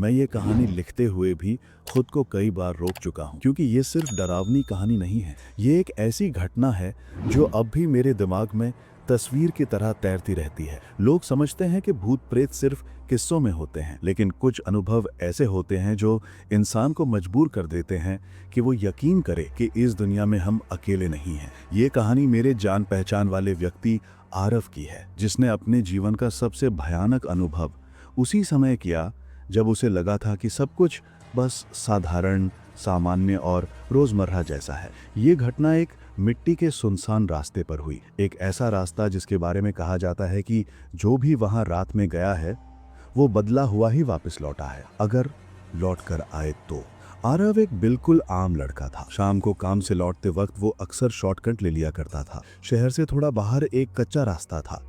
मैं ये कहानी लिखते हुए भी खुद को कई बार रोक चुका हूँ, क्योंकि ये सिर्फ डरावनी कहानी नहीं है। ये एक ऐसी घटना है जो अब भी मेरे दिमाग में तस्वीर की तरह तैरती रहती है। लोग समझते हैं कि भूत प्रेत सिर्फ किस्सों में होते हैं, लेकिन कुछ अनुभव ऐसे होते हैं जो इंसान को मजबूर कर देते हैं कि वो यकीन करे कि इस दुनिया में हम अकेले नहीं हैं। ये कहानी मेरे जान पहचान वाले व्यक्ति आरव की है, जिसने अपने जीवन का सबसे भयानक अनुभव उसी समय किया जब उसे लगा था कि सब कुछ बस साधारण, सामान्य और रोजमर्रा जैसा है। ये घटना एक मिट्टी के सुनसान रास्ते पर हुई। एक ऐसा रास्ता जिसके बारे में कहा जाता है कि जो भी वहां रात में गया है वो बदला हुआ ही वापस लौटा है, अगर लौट कर आए तो। आरव एक बिल्कुल आम लड़का था। शाम को काम से लौटते वक्त वो अक्सर शॉर्टकट ले लिया करता था। शहर से थोड़ा बाहर एक कच्चा रास्ता था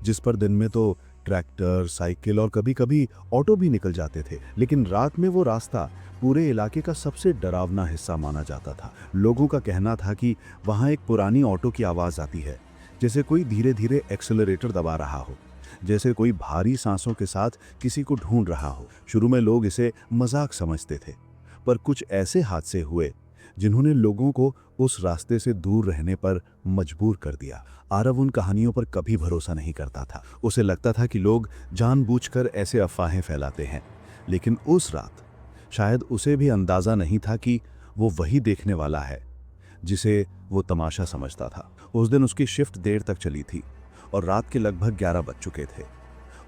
जिस पर दिन में तो ट्रैक्टर, साइकिल और कभी कभी ऑटो भी निकल जाते थे, लेकिन रात में वो रास्ता पूरे इलाके का सबसे डरावना हिस्सा माना जाता था। लोगों का कहना था कि वहाँ एक पुरानी ऑटो की आवाज़ आती है, जैसे कोई धीरे धीरे एक्सेलरेटर दबा रहा हो, जैसे कोई भारी सांसों के साथ किसी को ढूंढ रहा हो। शुरू में लोग इसे मजाक समझते थे, पर कुछ ऐसे हादसे हुए जिन्होंने लोगों को उस रास्ते से दूर रहने पर मजबूर कर दिया। आरव उन कहानियों पर कभी भरोसा नहीं करता था। उसे लगता था कि लोग जानबूझकर ऐसे अफवाहें फैलाते हैं, लेकिन उस रात शायद उसे भी अंदाजा नहीं था कि वो वही देखने वाला है जिसे वो तमाशा समझता था। उस दिन उसकी शिफ्ट देर तक चली थी और रात के लगभग 11 बज चुके थे।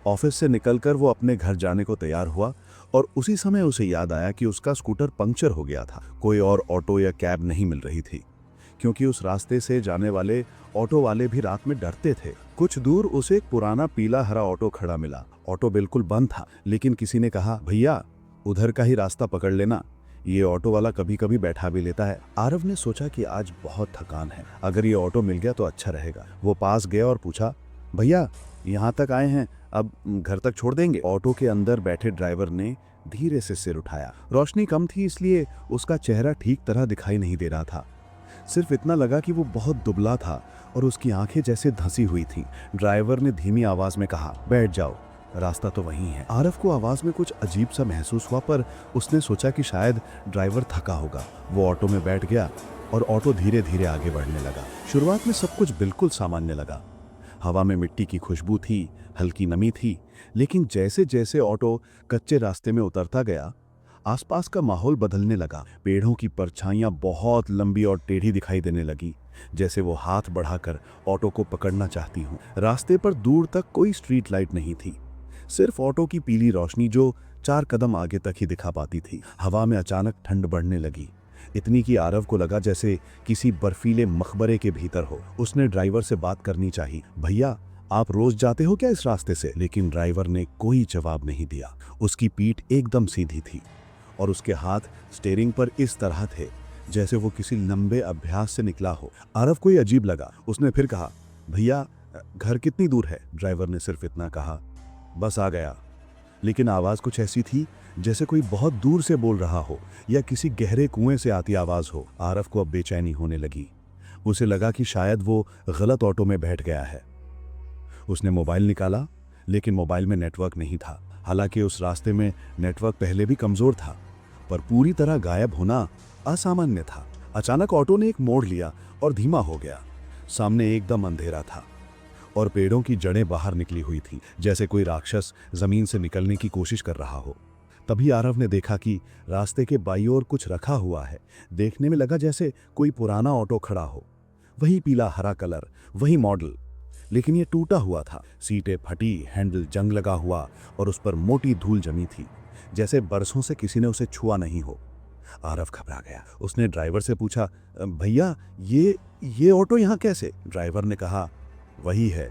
ऑफिस से निकलकर वो अपने घर जाने को तैयार हुआ और उसी समय उसे याद आया कि उसका स्कूटर पंक्चर हो गया था। कोई और ऑटो या कैब नहीं मिल रही थी, क्योंकि उस रास्ते से जाने वाले ऑटो वाले भी रात में डरते थे। कुछ दूर उसे एक पुराना पीला हरा ऑटो खड़ा मिला। ऑटो बिल्कुल बंद था, लेकिन किसी ने कहा, भैया उधर का ही रास्ता पकड़ लेना, ये ऑटो वाला कभी कभी बैठा भी लेता है। आरव ने सोचा कि आज बहुत थकान है, अगर ये ऑटो मिल गया तो अच्छा रहेगा। वो पास गया और पूछा, भैया यहाँ तक आए हैं, अब घर तक छोड़ देंगे? ऑटो के अंदर बैठे ड्राइवर ने धीरे से सिर उठाया। रोशनी कम थी, इसलिए उसका चेहरा ठीक तरह दिखाई नहीं दे रहा था। सिर्फ इतना लगा कि वो बहुत दुबला था और उसकी आंखें जैसे धंसी हुई थीं। ड्राइवर ने धीमी आवाज में कहा, बैठ जाओ, रास्ता तो वहीं है। आरव को आवाज में कुछ अजीब सा महसूस हुआ, पर उसने सोचा कि शायद ड्राइवर थका होगा। वो ऑटो में बैठ गया और ऑटो धीरे धीरे आगे बढ़ने लगा। शुरुआत में सब कुछ बिल्कुल सामान्य लगा। हवा में मिट्टी की खुशबू थी, हल्की नमी थी, लेकिन जैसे जैसे ऑटो कच्चे रास्ते में उतरता गया, आसपास का माहौल बदलने लगा। पेड़ों की परछाइयां बहुत लंबी और टेढ़ी दिखाई देने लगी, जैसे वो हाथ बढ़ाकर ऑटो को पकड़ना चाहती हूँ। रास्ते पर दूर तक कोई स्ट्रीट लाइट नहीं थी, सिर्फ ऑटो की पीली रोशनी जो 4 कदम आगे तक ही दिखा पाती थी। हवा में अचानक ठंड बढ़ने लगी, इतनी कि आरव को लगा जैसे किसी बर्फीले मकबरे के भीतर हो। उसने ड्राइवर से बात करनी चाहिए, भैया आप रोज जाते हो क्या इस रास्ते से? लेकिन ड्राइवर ने कोई जवाब नहीं दिया। उसकी पीठ एकदम सीधी थी और उसके हाथ स्टीयरिंग पर इस तरह थे जैसे वो किसी लंबे अभ्यास से निकला हो। आरव को अजीब लगा। उसने फिर कहा, भैया घर कितनी दूर है? ड्राइवर ने सिर्फ इतना कहा, बस आ गया। लेकिन आवाज कुछ ऐसी थी जैसे कोई बहुत दूर से बोल रहा हो या किसी गहरे कुएं से आती आवाज हो। आरव को अब बेचैनी होने लगी। उसे लगा कि शायद वो गलत ऑटो में बैठ गया है। उसने मोबाइल निकाला, लेकिन मोबाइल में नेटवर्क नहीं था। हालांकि उस रास्ते में नेटवर्क पहले भी कमजोर था, पर पूरी तरह गायब होना असामान्य था। अचानक ऑटो ने एक मोड़ लिया और धीमा हो गया। सामने एकदम अंधेरा था और पेड़ों की जड़ें बाहर निकली हुई थी, जैसे कोई राक्षस जमीन से निकलने की कोशिश कर रहा हो। तभी आरव ने देखा कि रास्ते के बाईं ओर कुछ रखा हुआ है। देखने में लगा जैसे कोई पुराना ऑटो खड़ा हो, वही पीला हरा कलर, वही मॉडल, लेकिन ये टूटा हुआ था। सीटें फटी, हैंडल जंग लगा हुआ और उस पर मोटी धूल जमी थी, जैसे बरसों से किसी ने उसे छुआ नहीं हो। आरव घबरा गया। उसने ड्राइवर से पूछा, भैया ये ऑटो यहाँ कैसे? ड्राइवर ने कहा, वही है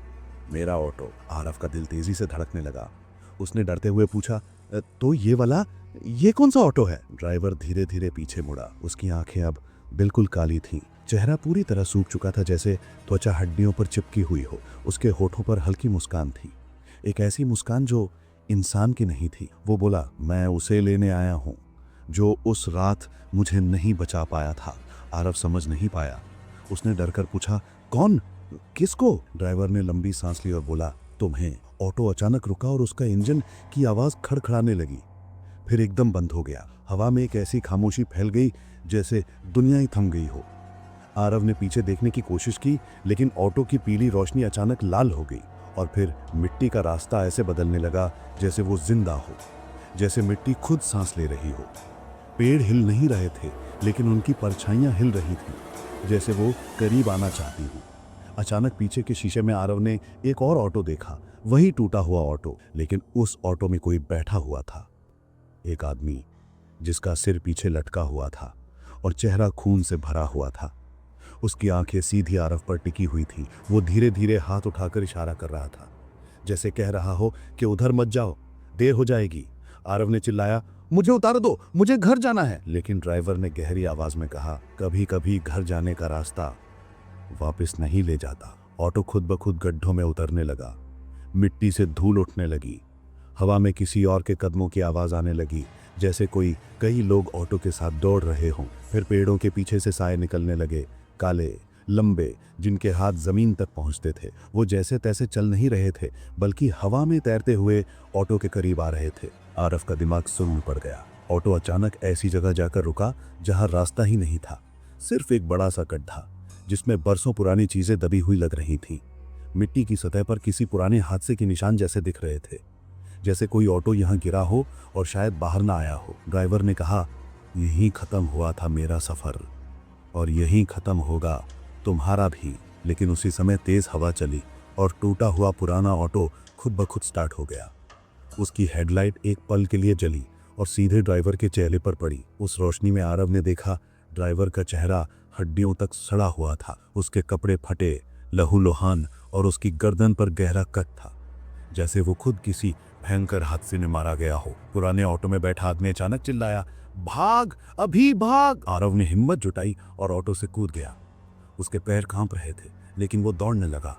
मेरा ऑटो। आरव का दिल तेजी से धड़कने लगा। उसने डरते हुए पूछा, तो ये वाला, ये कौन सा ऑटो है? ड्राइवर धीरे धीरे पीछे मुड़ा। उसकी आंखें अब बिल्कुल काली थीं। चेहरा पूरी तरह सूख चुका था, जैसे त्वचा हड्डियों पर चिपकी हुई हो। उसके होठों पर हल्की मुस्कान थी, एक ऐसी मुस्कान जो इंसान की नहीं थी। वो बोला, मैं उसे लेने आया हूँ जो उस रात मुझे नहीं बचा पाया था। आरव समझ नहीं पाया। उसने डरकर पूछा, कौन, किसको? ड्राइवर ने लंबी सांस ली और बोला, तुम्हें। ऑटो अचानक रुका और उसका इंजन की आवाज खड़खड़ाने लगी। फिर एकदम बंद हो गया। हवा में एक ऐसी खामोशी फैल गई जैसे दुनिया ही थम गई हो। आरव ने पीछे देखने की कोशिश की, लेकिन ऑटो की पीली रोशनी अचानक लाल हो गई और फिर मिट्टी का रास्ता ऐसे बदलने लगा जैसे वो जिंदा हो, जैसे मिट्टी खुद सांस ले रही हो। पेड़ हिल नहीं रहे थे, लेकिन उनकी परछाइयां हिल रही थी, जैसे वो करीब आना चाहती हो। अचानक पीछे के शीशे में आरव ने एक और ऑटो देखा, वही टूटा हुआ ऑटो, लेकिन उस ऑटो में कोई बैठा हुआ था। एक आदमी जिसका सिर पीछे लटका हुआ था और चेहरा खून से भरा हुआ था। उसकी आंखें सीधी आरव पर टिकी हुई थी। वो धीरे धीरे हाथ उठाकर इशारा कर रहा था, जैसे कह रहा हो कि उधर मत जाओ, देर हो जाएगी। आरव ने चिल्लाया, मुझे उतार दो, मुझे घर जाना है। लेकिन ड्राइवर ने गहरी आवाज में कहा, कभी कभी घर जाने का रास्ता वापस नहीं ले जाता। ऑटो खुद ब खुद गड्ढों में उतरने लगा। मिट्टी से धूल उठने लगी। हवा में किसी और के कदमों की आवाज आने लगी, जैसे कई लोग ऑटो के साथ दौड़ रहे हों। फिर पेड़ों के पीछे से साए निकलने लगे, काले, लंबे, जिनके हाथ जमीन तक पहुंचते थे। वो जैसे तैसे चल नहीं रहे थे, बल्कि हवा में तैरते हुए ऑटो के करीब आ रहे थे। आरव का दिमाग सुन्न पड़ गया। ऑटो अचानक ऐसी जगह जाकर रुका जहां रास्ता ही नहीं था, सिर्फ एक बड़ा सा गड्ढा जिसमें बरसों पुरानी चीजें दबी हुई लग रही थीं। मिट्टी की सतह पर किसी पुराने हादसे के निशान जैसे दिख रहे थे, जैसे कोई ऑटो यहां गिरा हो और शायद बाहर ना आया हो। ड्राइवर ने कहा, यहीं खत्म हुआ था मेरा सफर और यहीं खत्म होगा तुम्हारा भी। लेकिन उसी समय तेज हवा चली और टूटा हुआ पुराना ऑटो खुद ब खुद स्टार्ट हो गया। उसकी हेडलाइट एक पल के लिए जली और सीधे ड्राइवर के चेहरे पर पड़ी। उस रोशनी में आरव ने देखा, ड्राइवर का चेहरा हड्डियों तक सड़ा हुआ था। उसके कपड़े फटे, लहूलुहान और उसकी गर्दन पर गहरा कट था, जैसे वो खुद किसी भयंकर हादसे में मारा गया हो। पुराने ऑटो में बैठा आदमी अचानक चिल्लाया, भाग, अभी भाग। आरव ने हिम्मत जुटाई और ऑटो से कूद गया। उसके पैर कांप रहे थे, लेकिन वो दौड़ने लगा।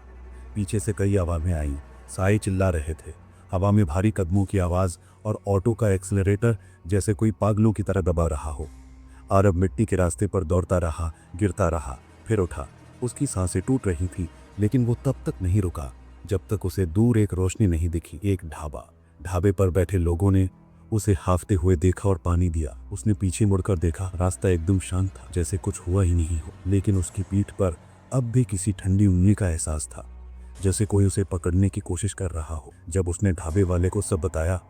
पीछे से कई आवाजें आईं, साए चिल्ला रहे थे, हवा में भारी कदमों की आवाज और ऑटो का एक्सीलरेटर जैसे कोई पागलों की तरह दबा रहा हो। आरव मिट्टी के रास्ते पर दौड़ता रहा, गिरता रहा, फिर उठा। उसकी सांसें टूट रही थी, लेकिन वो तब तक नहीं रुका जब तक उसे दूर एक रोशनी नहीं दिखी। एक ढाबे पर बैठे लोगों ने उसे हाफते हुए देखा और पानी दिया। उसने पीछे मुड़कर देखा, रास्ता एकदम शांत था, जैसे कुछ हुआ ही नहीं हो। लेकिन उसकी पीठ पर अब भी किसी ठंडी उंगली का एहसास था, जैसे कोई उसे पकड़ने की कोशिश कर रहा हो। जब उसने ढाबे वाले को सब बताया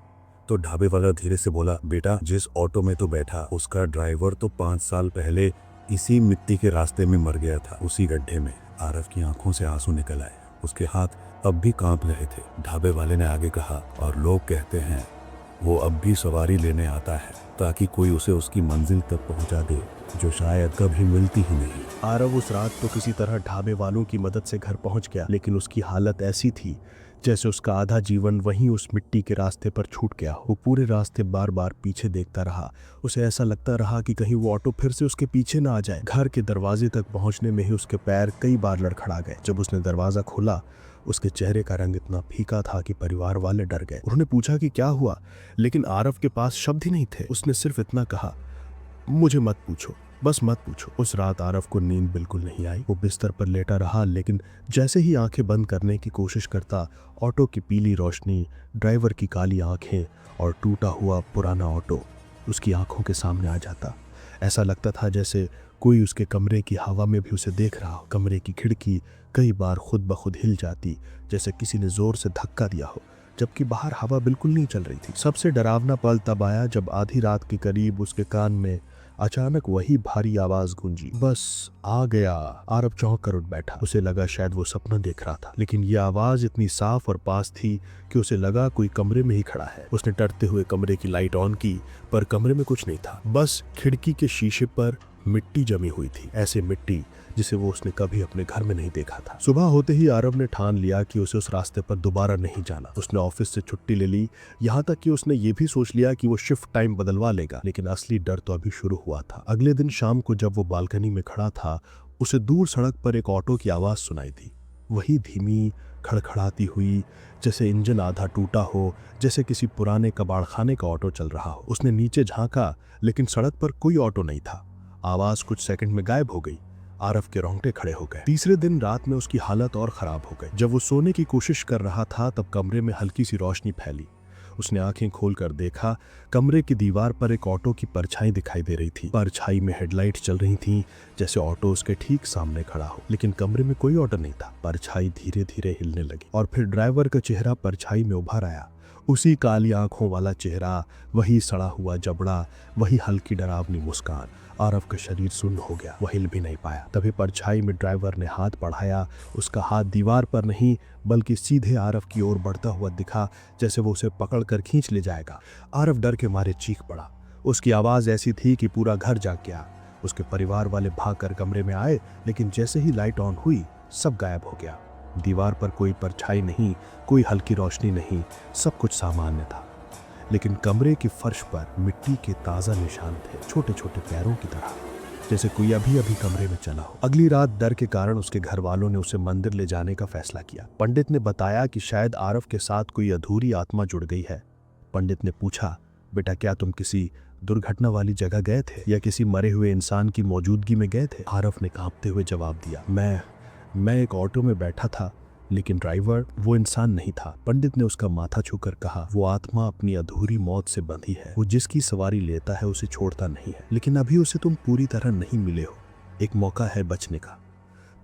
तो ढाबे वाला धीरे से बोला, बेटा, जिस ऑटो में तो बैठा उसका ड्राइवर तो 5 साल पहले इसी मिट्टी के रास्ते में मर गया था, उसी गड्ढे में। आरव की आंखों से आंसू निकल आए, उसके हाथ अब भी कांप रहे थे। ढाबे वाले ने आगे कहा, और लोग कहते हैं वो अब भी सवारी लेने आता है ताकि कोई उसे उसकी मंजिल तक पहुंचा दे, जो शायद कभी मिलती ही नहीं। आरव उस रात तो किसी तरह ढाबे वालों की मदद से घर पहुंच गया, लेकिन उसकी हालत ऐसी थी जैसे उसका आधा जीवन वहीं उस मिट्टी के रास्ते पर छूट गया। वो पूरे रास्ते बार बार पीछे देखता रहा। उसे ऐसा लगता रहा कि कहीं वो ऑटो फिर से उसके पीछे ना आ जाए। घर के दरवाजे तक पहुंचने में ही उसके पैर कई बार लड़खड़ा गए। जब उसने दरवाजा खोला, उसके चेहरे का रंग इतना फीका था कि परिवार वाले डर गए। उन्होंने पूछा कि क्या हुआ, लेकिन आरव के पास शब्द ही नहीं थे। उसने सिर्फ इतना कहा, मुझे मत पूछो, बस मत पूछो। उस रात आरव को नींद बिल्कुल नहीं आई। वो बिस्तर पर लेटा रहा, लेकिन जैसे ही आंखें बंद करने की कोशिश करता, ऑटो की पीली रोशनी, ड्राइवर की काली आंखें और टूटा हुआ पुराना ऑटो उसकी आंखों के सामने आ जाता। ऐसा लगता था जैसे कोई उसके कमरे की हवा में भी उसे देख रहा हो। कमरे की खिड़की कई बार खुद ब खुद हिल जाती, जैसे किसी ने जोर से धक्का दिया हो, जबकि बाहर हवा बिल्कुल नहीं चल रही थी। सबसे डरावना पल तब आया जब आधी रात के करीब उसके कान में अचानक वही भारी आवाज गूंजी, बस आ गया। आरव चौंक कर उठ बैठा। उसे लगा शायद वो सपना देख रहा था, लेकिन ये आवाज इतनी साफ और पास थी कि उसे लगा कोई कमरे में ही खड़ा है। उसने डरते हुए कमरे की लाइट ऑन की, पर कमरे में कुछ नहीं था। बस खिड़की के शीशे पर मिट्टी जमी हुई थी, ऐसे मिट्टी जिसे वो उसने कभी अपने घर में नहीं देखा था। सुबह होते ही आरव ने ठान लिया कि उसे उस रास्ते पर दोबारा नहीं जाना। उसने ऑफिस से छुट्टी ले ली, यहाँ तक कि उसने ये भी सोच लिया कि वो शिफ्ट टाइम बदलवा लेगा। लेकिन असली डर तो अभी शुरू हुआ था। अगले दिन शाम को जब वो बालकनी में खड़ा था, उसे दूर सड़क पर एक ऑटो की आवाज सुनाई दी। वही धीमी, खड़खड़ाती हुई, जैसे इंजन आधा टूटा हो, जैसे किसी पुराने कबाड़खाने का ऑटो चल रहा हो। उसने नीचे झांका, लेकिन सड़क पर कोई ऑटो नहीं था। आवाज कुछ सेकंड में गायब हो गई। आरव के रोंगटे खड़े हो गए। तीसरे दिन रात में उसकी हालत और खराब हो गई। जब वो सोने की कोशिश कर रहा था, तब कमरे में हल्की सी रोशनी फैली। उसने आंखें खोलकर देखा, कमरे की दीवार पर एक ऑटो की परछाई दिखाई दे रही थी। परछाई में हेडलाइट चल रही थी, जैसे ऑटो उसके ठीक सामने खड़ा हो, लेकिन कमरे में कोई ऑटो नहीं था। परछाई धीरे धीरे हिलने लगी और फिर ड्राइवर का चेहरा परछाई में उभर आया। उसी काली आंखों वाला चेहरा, वही सड़ा हुआ जबड़ा, वही हल्की डरावनी मुस्कान। आरव का शरीर सुन्न हो गया, वह हिल भी नहीं पाया। तभी परछाई में ड्राइवर ने हाथ बढ़ाया। उसका हाथ दीवार पर नहीं बल्कि सीधे आरव की ओर बढ़ता हुआ दिखा, जैसे वो उसे पकड़कर खींच ले जाएगा। आरव डर के मारे चीख पड़ा। उसकी आवाज़ ऐसी थी कि पूरा घर जाग गया। उसके परिवार वाले भागकर कमरे में आए, लेकिन जैसे ही लाइट ऑन हुई सब गायब हो गया। दीवार पर कोई परछाई नहीं, कोई हल्की रोशनी नहीं, सब कुछ सामान्य था। लेकिन कमरे की फर्श पर मिट्टी के ताज़ा निशान थे, छोटे छोटे पैरों की तरह, जैसे कोई अभी अभी कमरे में चला हो। अगली रात डर के कारण उसके घर वालों ने उसे मंदिर ले जाने का फैसला किया। पंडित ने बताया कि शायद आरव के साथ कोई अधूरी आत्मा जुड़ गई है। पंडित ने पूछा, बेटा क्या तुम किसी दुर्घटना वाली जगह गए थे या किसी मरे हुए इंसान की मौजूदगी में गए थे? आरव ने कांपते हुए जवाब दिया, मैं एक ऑटो में बैठा था, लेकिन ड्राइवर वो इंसान नहीं था। पंडित ने उसका माथा छूकर कहा, वो आत्मा अपनी अधूरी मौत से बंधी है। वो जिसकी सवारी लेता है उसे छोड़ता नहीं है, लेकिन अभी उसे तुम पूरी तरह नहीं मिले हो। एक मौका है बचने का,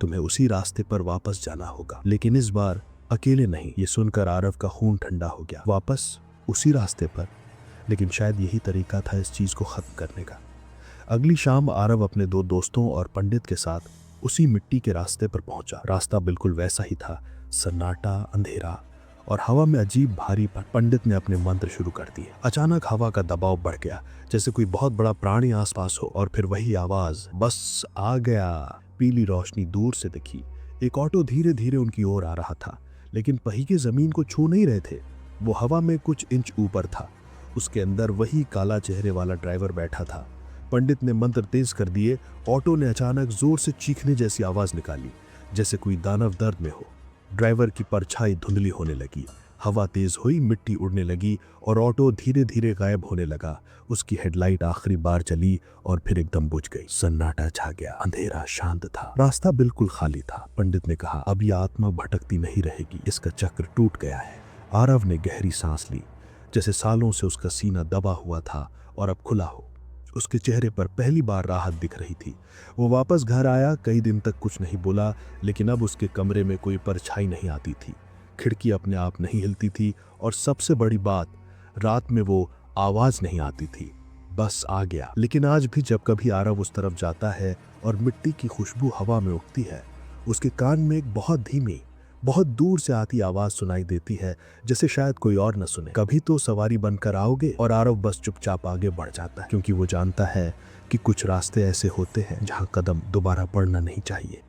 तुम्हें उसी रास्ते पर वापस जाना होगा, लेकिन इस बार अकेले नहीं। ये सुनकर आरव का खून ठंडा हो गया। वापस उसी रास्ते पर, लेकिन शायद यही तरीका था इस चीज को खत्म करने का। अगली शाम आरव अपने 2 दोस्तों और पंडित के साथ उसी मिट्टी के रास्ते पर पहुंचा। रास्ता बिल्कुल वैसा ही था, सन्नाटा, अंधेरा और हवा में अजीब भारीपन। पंडित ने अपने मंत्र शुरू कर दिए। अचानक हवा का दबाव बढ़ गया, जैसे कोई बहुत बड़ा प्राणी आसपास हो, और फिर वही आवाज, बस आ गया। पीली रोशनी दूर से दिखी। एक ऑटो धीरे धीरे उनकी ओर आ रहा था, लेकिन पहिए जमीन को छू नहीं रहे थे। वो हवा में कुछ इंच ऊपर था। उसके अंदर वही काला चेहरे वाला ड्राइवर बैठा था। पंडित ने मंत्र तेज कर दिए। ऑटो ने अचानक जोर से चीखने जैसी आवाज निकाली, जैसे कोई दानव दर्द में हो। ड्राइवर की परछाई धुंधली होने लगी, हवा तेज हुई, मिट्टी उड़ने लगी और ऑटो धीरे धीरे गायब होने लगा। उसकी हेडलाइट आखिरी बार जली और फिर एकदम बुझ गई। सन्नाटा छा गया, अंधेरा शांत था, रास्ता बिल्कुल खाली था। पंडित ने कहा, अब ये आत्मा भटकती नहीं रहेगी, इसका चक्र टूट गया है। आरव ने गहरी सांस ली, जैसे सालों से उसका सीना दबा हुआ था और अब खुला हो। उसके चेहरे पर पहली बार राहत दिख रही थी। वो वापस घर आया। कई दिन तक कुछ नहीं बोला, लेकिन अब उसके कमरे में कोई परछाई नहीं आती थी, खिड़की अपने आप नहीं हिलती थी, और सबसे बड़ी बात, रात में वो आवाज नहीं आती थी। बस आ गया। लेकिन आज भी जब कभी आरव उस तरफ जाता है और मिट्टी की खुशबू हवा में उठती है, उसके कान में एक बहुत धीमी, बहुत दूर से आती आवाज सुनाई देती है, जैसे शायद कोई और न सुने। कभी तो सवारी बनकर आओगे? और आरव बस चुपचाप आगे बढ़ जाता है, क्योंकि वो जानता है कि कुछ रास्ते ऐसे होते हैं जहां कदम दोबारा बढ़ना नहीं चाहिए।